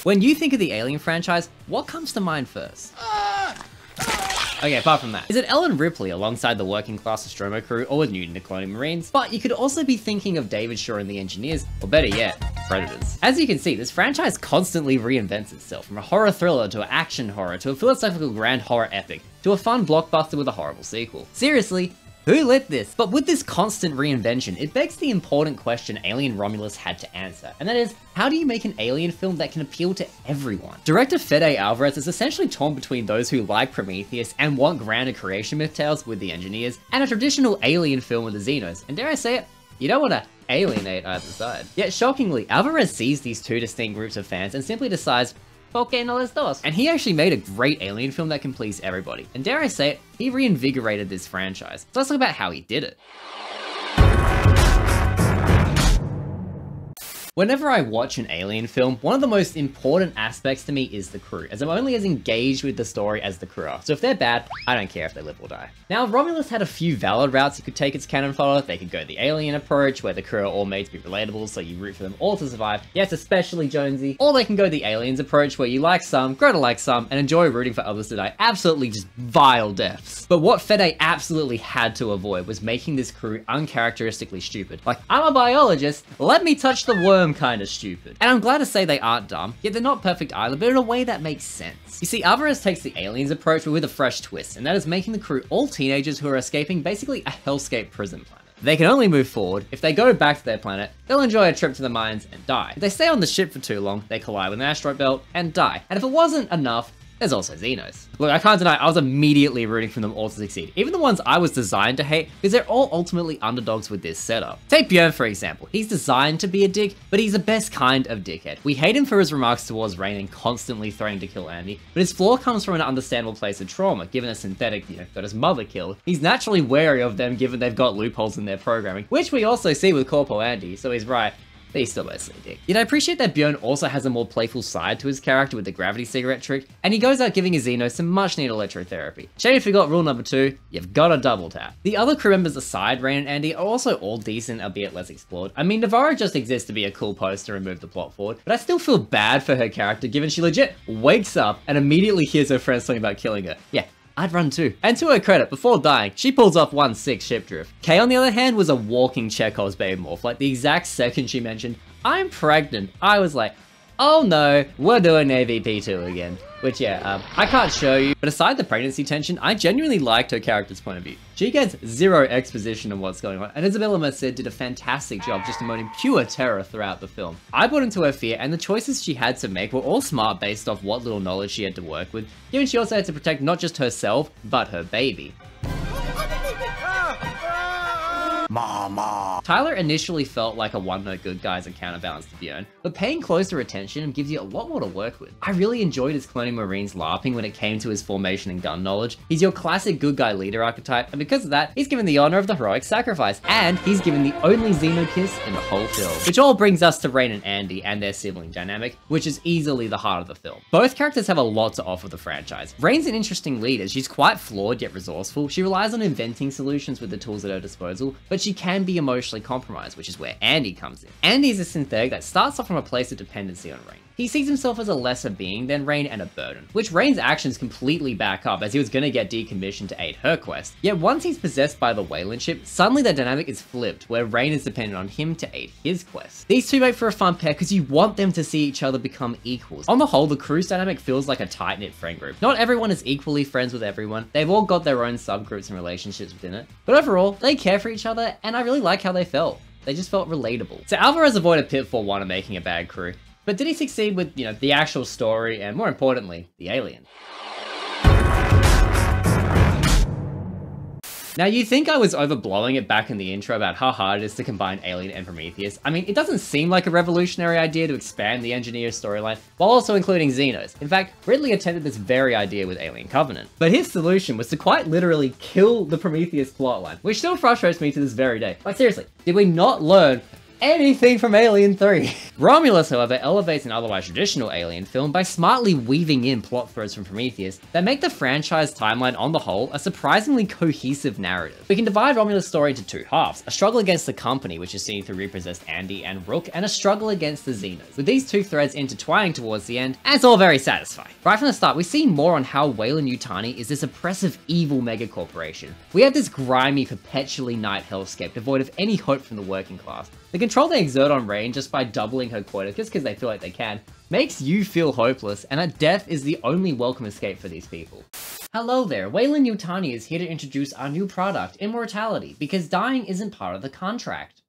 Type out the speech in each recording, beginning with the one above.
When you think of the Alien franchise, what comes to mind first? Okay, apart from that, is it Ellen Ripley alongside the working class Nostromo crew or with Newton the Colonial Marines? But you could also be thinking of David Shaw and the Engineers, or better yet, Predators. As you can see, this franchise constantly reinvents itself, from a horror thriller to an action horror to a philosophical grand horror epic to a fun blockbuster with a horrible sequel. Seriously, who lit this? But with this constant reinvention, it begs the important question Alien Romulus had to answer, and that is, how do you make an Alien film that can appeal to everyone? Director Fede Alvarez is essentially torn between those who like Prometheus and want grander creation myth tales with the Engineers, and a traditional Alien film with the Xenos, and dare I say it, you don't want to alienate either side. Yet shockingly, Alvarez sees these two distinct groups of fans and simply decides, "Okay, no, let's do it." And he actually made a great Alien film that can please everybody. And dare I say it, he reinvigorated this franchise. So let's talk about how he did it. Whenever I watch an Alien film, one of the most important aspects to me is the crew, as I'm only as engaged with the story as the crew are. So if they're bad, I don't care if they live or die. Now, Romulus had a few valid routes you could take its canon fodder. They could go the Alien approach, where the crew are all made to be relatable, so you root for them all to survive. Yes, especially Jonesy. Or they can go the Aliens approach, where you like some, grow to like some, and enjoy rooting for others to die absolutely just vile deaths. But what Fede absolutely had to avoid was making this crew uncharacteristically stupid. Like, I'm a biologist, let me touch the worm kind of stupid. And I'm glad to say they aren't dumb, yet they're not perfect either, but in a way that makes sense. You see, Alvarez takes the Aliens approach, but with a fresh twist, and that is making the crew all teenagers who are escaping basically a hellscape prison planet. They can only move forward. If they go back to their planet, they'll enjoy a trip to the mines and die. If they stay on the ship for too long, they collide with an asteroid belt and die. And if it wasn't enough, there's also Xenos. Look, I can't deny I was immediately rooting for them all to succeed, even the ones I was designed to hate, because they're all ultimately underdogs with this setup. Take Bjorn for example. He's designed to be a dick, but he's the best kind of dickhead. We hate him for his remarks towards Rain and constantly threatening to kill Andy, but his flaw comes from an understandable place of trauma, given a synthetic, got his mother killed. He's naturally wary of them given they've got loopholes in their programming, which we also see with Corpo Andy, so he's right. But he's still mostly a dick. Yet I appreciate that Bjorn also has a more playful side to his character with the gravity cigarette trick, and he goes out giving his Xenos some much needed electrotherapy. Shame you forgot rule number 2, you've gotta double tap. The other crew members aside Rain and Andy are also all decent, albeit less explored. I mean, Navarro just exists to be a cool poster and move the plot forward, but I still feel bad for her character given she legit wakes up and immediately hears her friends talking about killing her. Yeah, I'd run too. And to her credit, before dying, she pulls off 1-6 ship drift. Kay, on the other hand, was a walking Chekhov's baby morph. Like, the exact second she mentioned, "I'm pregnant," I was like, oh no, we're doing AVP2 again. Which, yeah, I can't show you, but aside the pregnancy tension, I genuinely liked her character's point of view. She gets zero exposition on what's going on, and Isabella Merced did a fantastic job just emoting pure terror throughout the film. I bought into her fear, and the choices she had to make were all smart based off what little knowledge she had to work with, given she also had to protect not just herself, but her baby. Mama. Tyler initially felt like a one-note good guy as a counterbalance to Bjorn, but paying closer attention gives you a lot more to work with. I really enjoyed his Colonial Marines LARPing when it came to his formation and gun knowledge. He's your classic good guy leader archetype, and because of that, he's given the honor of the heroic sacrifice, and he's given the only Xeno kiss in the whole film. Which all brings us to Rain and Andy and their sibling dynamic, which is easily the heart of the film. Both characters have a lot to offer the franchise. Rain's an interesting leader. She's quite flawed yet resourceful. She relies on inventing solutions with the tools at her disposal, but she can be emotionally compromised, which is where Andy comes in. Andy is a synthetic that starts off from a place of dependency on Rain. He sees himself as a lesser being than Rain and a burden, which Rain's actions completely back up as he was gonna get decommissioned to aid her quest. Yet once he's possessed by the Wayland ship, suddenly the dynamic is flipped, where Rain is dependent on him to aid his quest. These two make for a fun pair because you want them to see each other become equals. On the whole, the crew's dynamic feels like a tight-knit friend group. Not everyone is equally friends with everyone, they've all got their own subgroups and relationships within it, but overall, they care for each other, and I really like how they felt. They just felt relatable. So Alvarez avoided pitfall 1 of making a bad crew. But did he succeed with, the actual story and, more importantly, the alien? Now, you think I was overblowing it back in the intro about how hard it is to combine Alien and Prometheus. I mean, it doesn't seem like a revolutionary idea to expand the Engineer's storyline, while also including Xenos. In fact, Ridley attempted this very idea with Alien Covenant. But his solution was to quite literally kill the Prometheus plotline, which still frustrates me to this very day. Like, seriously, did we not learn anything from Alien 3. Romulus, however, elevates an otherwise traditional Alien film by smartly weaving in plot threads from Prometheus that make the franchise timeline on the whole a surprisingly cohesive narrative. We can divide Romulus' story into two halves, a struggle against the company, which is seen through repossessed Andy and Rook, and a struggle against the Xenos, with these two threads intertwining towards the end, and it's all very satisfying. Right from the start, we see more on how Weyland-Yutani is this oppressive evil megacorporation. We have this grimy, perpetually night hellscape devoid of any hope from the working class. The control they exert on Rain just by doubling her quota just because they feel like they can, makes you feel hopeless, and that death is the only welcome escape for these people. Hello there, Weyland-Yutani is here to introduce our new product, Immortality, because dying isn't part of the contract.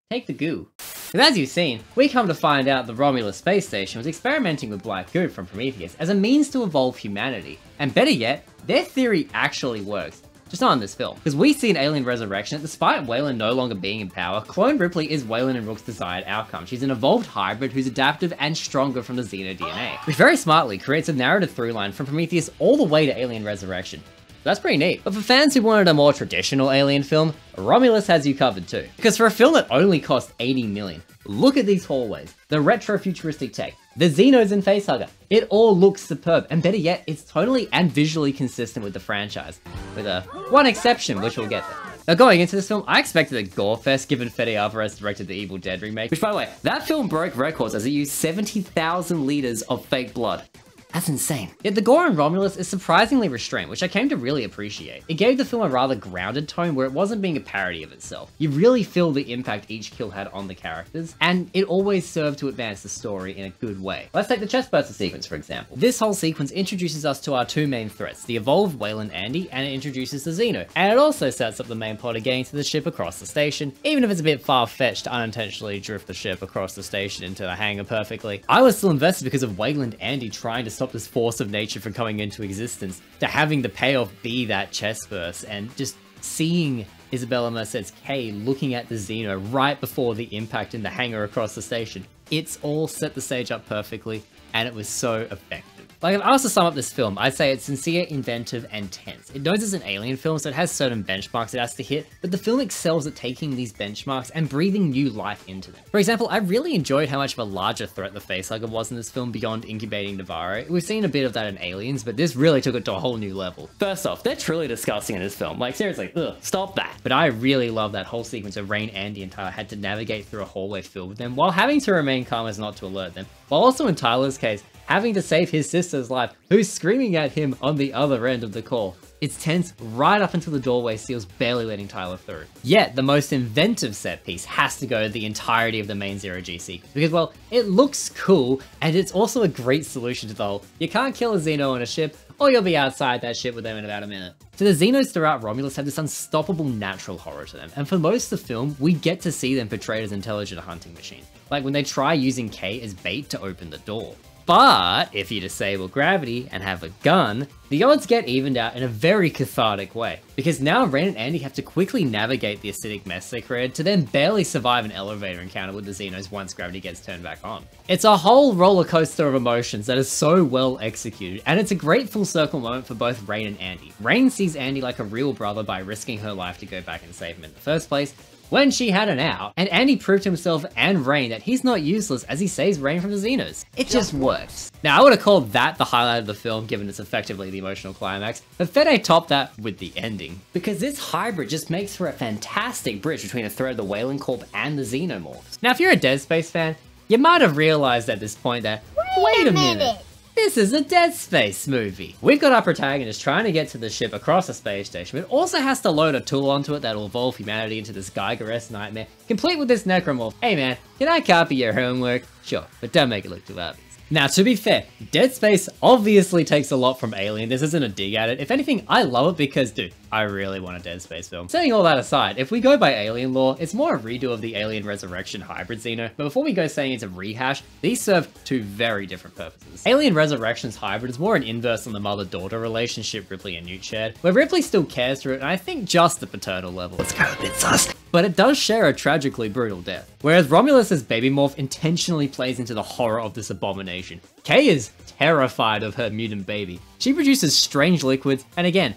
Take the goo. And as you've seen, we come to find out the Romulus space station was experimenting with black goo from Prometheus as a means to evolve humanity. And better yet, their theory actually works. Just not in this film, because we see in Alien Resurrection that despite Weyland no longer being in power, clone Ripley is Weyland and Rook's desired outcome. She's an evolved hybrid who's adaptive and stronger from the Xeno DNA, which very smartly creates a narrative through line from Prometheus all the way to Alien Resurrection. That's pretty neat. But for fans who wanted a more traditional Alien film, Romulus has you covered too. Because for a film that only cost 80 million, look at these hallways, the retro-futuristic tech, the Xenos and Facehugger. It all looks superb, and better yet, it's totally and visually consistent with the franchise, with one exception, which we'll get there. Now going into this film, I expected a gore fest given Fede Alvarez directed the Evil Dead remake, which by the way, that film broke records as it used 70,000 liters of fake blood. That's insane. Yet the gore in Romulus is surprisingly restrained, which I came to really appreciate. It gave the film a rather grounded tone where it wasn't being a parody of itself. You really feel the impact each kill had on the characters, and it always served to advance the story in a good way. Let's take the chestburster sequence for example. This whole sequence introduces us to our two main threats, the evolved Weyland Andy, and it introduces the Xeno. And it also sets up the main plot of getting to the ship across the station, even if it's a bit far-fetched to unintentionally drift the ship across the station into the hangar perfectly. I was still invested because of Weyland Andy trying to stop this force of nature from coming into existence, to having the payoff be that chest burst, and just seeing Isabella Merced's K looking at the Xeno right before the impact in the hangar across the station. It's all set the stage up perfectly, and it was so effective. Like, if I was to sum up this film, I'd say it's sincere, inventive, and tense. It knows it's an Alien film, so it has certain benchmarks it has to hit, but the film excels at taking these benchmarks and breathing new life into them. For example, I really enjoyed how much of a larger threat the Facehugger was in this film beyond incubating Navarro. We've seen a bit of that in Aliens, but this really took it to a whole new level. First off, they're truly disgusting in this film. Like, seriously, ugh, stop that. But I really love that whole sequence of Rain, Andy, and Tyler had to navigate through a hallway filled with them while having to remain calm as not to alert them, while also in Tyler's case, having to save his sister's life, who's screaming at him on the other end of the call. It's tense right up until the doorway seals, barely letting Tyler through. Yet, the most inventive set piece has to go to the entirety of the main Zero-G sequence, because, well, it looks cool, and it's also a great solution to the whole, you can't kill a Xeno on a ship, or you'll be outside that ship with them in about a minute. So the Xenos throughout Romulus have this unstoppable natural horror to them, and for most of the film, we get to see them portrayed as intelligent hunting machines, like when they try using K as bait to open the door. But if you disable gravity and have a gun, the odds get evened out in a very cathartic way, because now Rain and Andy have to quickly navigate the acidic mess they created to then barely survive an elevator encounter with the Xenos once gravity gets turned back on. It's a whole roller coaster of emotions that is so well executed, and it's a great full circle moment for both Rain and Andy. Rain sees Andy like a real brother by risking her life to go back and save him in the first place, when she had an out, and Andy proved to himself and Rain that he's not useless as he saves Rain from the Xenos. It just works. Now, I would have called that the highlight of the film, given it's effectively the emotional climax, but Fede topped that with the ending. Because this hybrid just makes for a fantastic bridge between the threat of the Weyland Corp and the Xenomorphs. Now, if you're a Dead Space fan, you might have realized at this point that, wait a minute. This is a Dead Space movie. We've got our protagonist trying to get to the ship across the space station, but also has to load a tool onto it that'll evolve humanity into this Geiger-esque nightmare, complete with this necromorph. Hey man, can I copy your homework? Sure, but don't make it look too obvious. Now, to be fair, Dead Space obviously takes a lot from Alien. This isn't a dig at it. If anything, I love it because, dude, I really want a Dead Space film. Setting all that aside, if we go by Alien lore, it's more a redo of the Alien Resurrection hybrid Xeno, but before we go saying it's a rehash, these serve two very different purposes. Alien Resurrection's hybrid is more an inverse on the mother-daughter relationship Ripley and Newt shared, where Ripley still cares for it, and I think just the paternal level. It's kind of a bit sus. But it does share a tragically brutal death. Whereas Romulus's baby morph intentionally plays into the horror of this abomination. Kay is terrified of her mutant baby. She produces strange liquids, and again,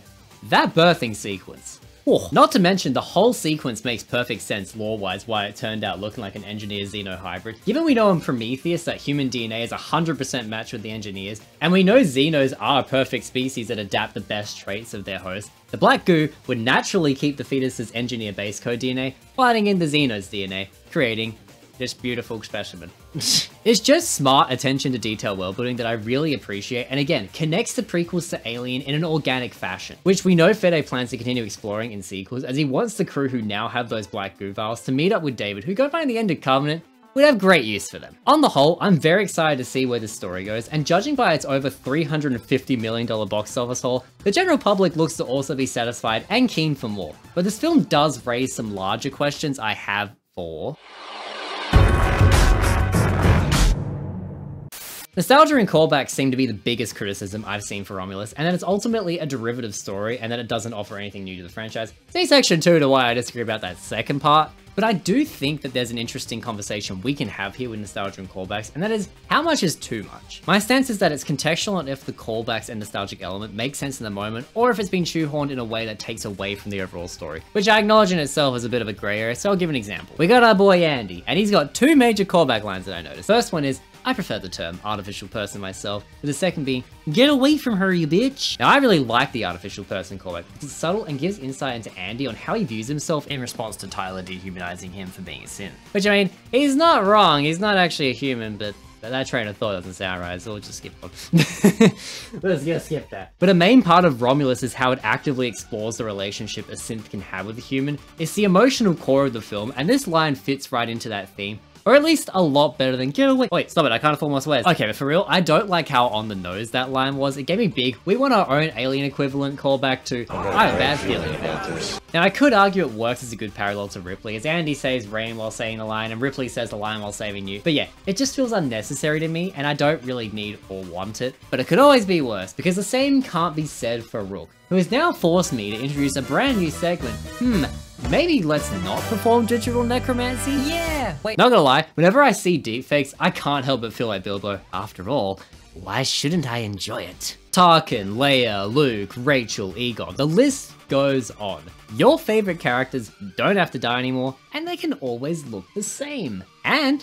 that birthing sequence. Oh. Not to mention, the whole sequence makes perfect sense lore-wise why it turned out looking like an Engineer-Xeno hybrid. Given we know in Prometheus that human DNA is 100% matched with the Engineers, and we know Xenos are a perfect species that adapt the best traits of their host, the black goo would naturally keep the fetus's Engineer base code DNA, fighting in the Xeno's DNA, creating this beautiful specimen. It's just smart attention to detail worldbuilding that I really appreciate, and again, connects the prequels to Alien in an organic fashion, which we know Fede plans to continue exploring in sequels, as he wants the crew who now have those black goo vials to meet up with David, who go find the end of Covenant, would have great use for them. On the whole, I'm very excited to see where this story goes, and judging by its over $350 million box office haul, the general public looks to also be satisfied and keen for more. But this film does raise some larger questions I have for... Nostalgia and callbacks seem to be the biggest criticism I've seen for Romulus, and that it's ultimately a derivative story and that it doesn't offer anything new to the franchise. See section 2 to why I disagree about that second part. But I do think that there's an interesting conversation we can have here with nostalgia and callbacks, and that is, how much is too much? My stance is that it's contextual on if the callbacks and nostalgic element make sense in the moment, or if it's been shoehorned in a way that takes away from the overall story, which I acknowledge in itself is a bit of a grey area, so I'll give an example. We got our boy Andy, and he's got two major callback lines that I noticed. First one is, I prefer the term artificial person myself, with the second being, get away from her, you bitch. Now I really like the artificial person callback, because it's subtle and gives insight into Andy on how he views himself in response to Tyler dehumanizing him for being a synth. Which, I mean, he's not wrong, he's not actually a human, but that train of thought doesn't sound right, so we'll just skip on. Let's just skip that. But a main part of Romulus is how it actively explores the relationship a synth can have with a human. It's the emotional core of the film, and this line fits right into that theme. Or at least a lot better than get away. Wait, stop it, I can't afford more swears. Okay, but for real, I don't like how on the nose that line was. It gave me big, we want our own Alien equivalent callback to, I have a bad feeling about it. Now I could argue it works as a good parallel to Ripley, as Andy saves Rain while saying the line, and Ripley says the line while saving you. But yeah, it just feels unnecessary to me, and I don't really need or want it. But it could always be worse, because the same can't be said for Rook, who has now forced me to introduce a brand new segment. Maybe let's not perform digital necromancy? Yeah! Wait, not gonna lie, whenever I see deepfakes, I can't help but feel like Bilbo. After all, why shouldn't I enjoy it? Tarkin, Leia, Luke, Rachel, Egon, the list goes on. Your favorite characters don't have to die anymore, and they can always look the same. And,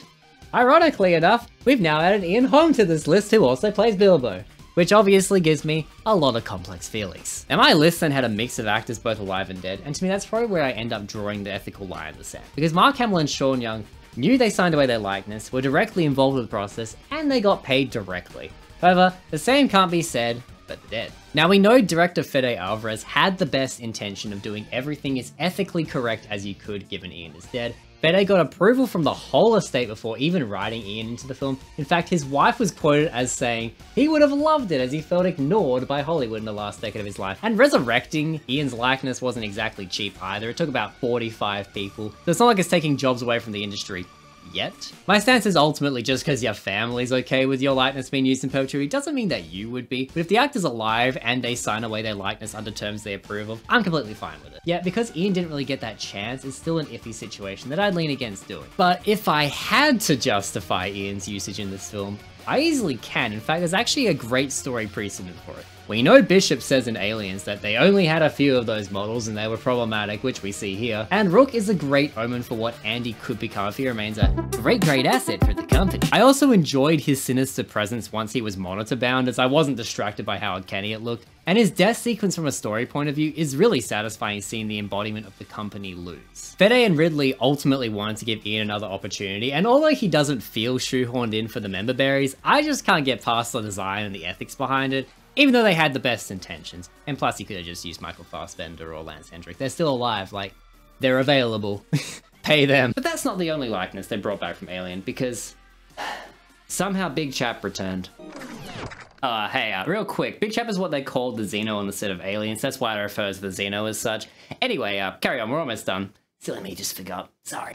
ironically enough, we've now added Ian Holm to this list, who also plays Bilbo, which obviously gives me a lot of complex feelings. Now my list then had a mix of actors both alive and dead, and to me that's probably where I end up drawing the ethical line in the sand. Because Mark Hamill and Sean Young knew they signed away their likeness, were directly involved with the process, and they got paid directly. However, the same can't be said for the dead. Now we know director Fede Alvarez had the best intention of doing everything as ethically correct as you could given Ian is dead. Fede got approval from the whole estate before even writing Ian into the film. In fact, his wife was quoted as saying he would have loved it as he felt ignored by Hollywood in the last decade of his life. And resurrecting Ian's likeness wasn't exactly cheap either. It took about 45 people. So it's not like it's taking jobs away from the industry yet. My stance is ultimately just because your family's okay with your likeness being used in perpetuity doesn't mean that you would be, but if the actor's alive and they sign away their likeness under terms they approve of, I'm completely fine with it. Yeah, because Ian didn't really get that chance, it's still an iffy situation that I'd lean against doing. But if I had to justify Ian's usage in this film, I easily can. In fact, there's actually a great story precedent for it. We know Bishop says in Aliens that they only had a few of those models and they were problematic, which we see here. And Rook is a great omen for what Andy could become if he remains a great asset for the company. I also enjoyed his sinister presence once he was monitor bound, as I wasn't distracted by how uncanny it looked. And his death sequence from a story point of view is really satisfying, seeing the embodiment of the company lose. Fede and Ridley ultimately wanted to give Ian another opportunity, and although he doesn't feel shoehorned in for the member berries, I just can't get past the design and the ethics behind it, even though they had the best intentions. And plus he could have just used Michael Fassbender or Lance Hendrick. They're still alive, like, they're available. Pay them. But that's not the only likeness they brought back from Alien, because somehow Big Chap returned. Real quick, Big Chap is what they called the Xeno on the set of Aliens. That's why I refer to the Xeno as such. Anyway, carry on, we're almost done. Silly me, just forgot. Sorry.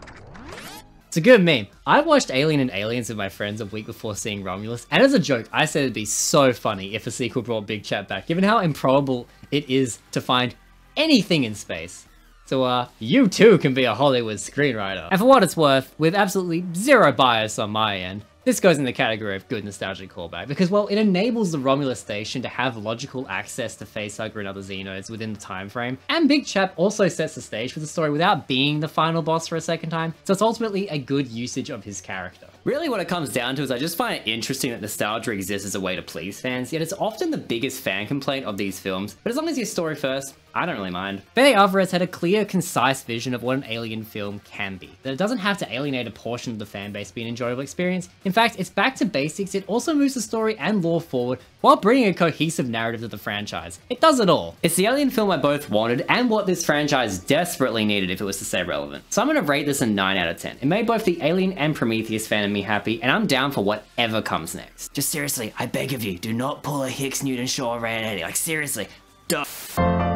It's a good meme. I watched Alien and Aliens with my friends a week before seeing Romulus, and as a joke, I said it'd be so funny if a sequel brought Big Chap back, given how improbable it is to find anything in space. So, you too can be a Hollywood screenwriter. And for what it's worth, with absolutely zero bias on my end, This goes in the category of good nostalgic callback, because while it enables the Romulus station to have logical access to Facehugger and other Xenodes within the time frame, and Big Chap also sets the stage for the story without being the final boss for a second time, so it's ultimately a good usage of his character. Really what it comes down to is I just find it interesting that nostalgia exists as a way to please fans, yet it's often the biggest fan complaint of these films, but as long as your story first, I don't really mind. Fede Alvarez had a clear, concise vision of what an Alien film can be, that it doesn't have to alienate a portion of the fanbase to be an enjoyable experience. In fact, it's back to basics, it also moves the story and lore forward while bringing a cohesive narrative to the franchise. It does it all. It's the Alien film I both wanted and what this franchise desperately needed if it was to stay relevant. So I'm gonna rate this a 9 out of 10. It made both the Alien and Prometheus fan of me happy, and I'm down for whatever comes next. Just seriously, I beg of you, do not pull a Hicks Newton Shaw Ran Eddie. Like seriously, don't.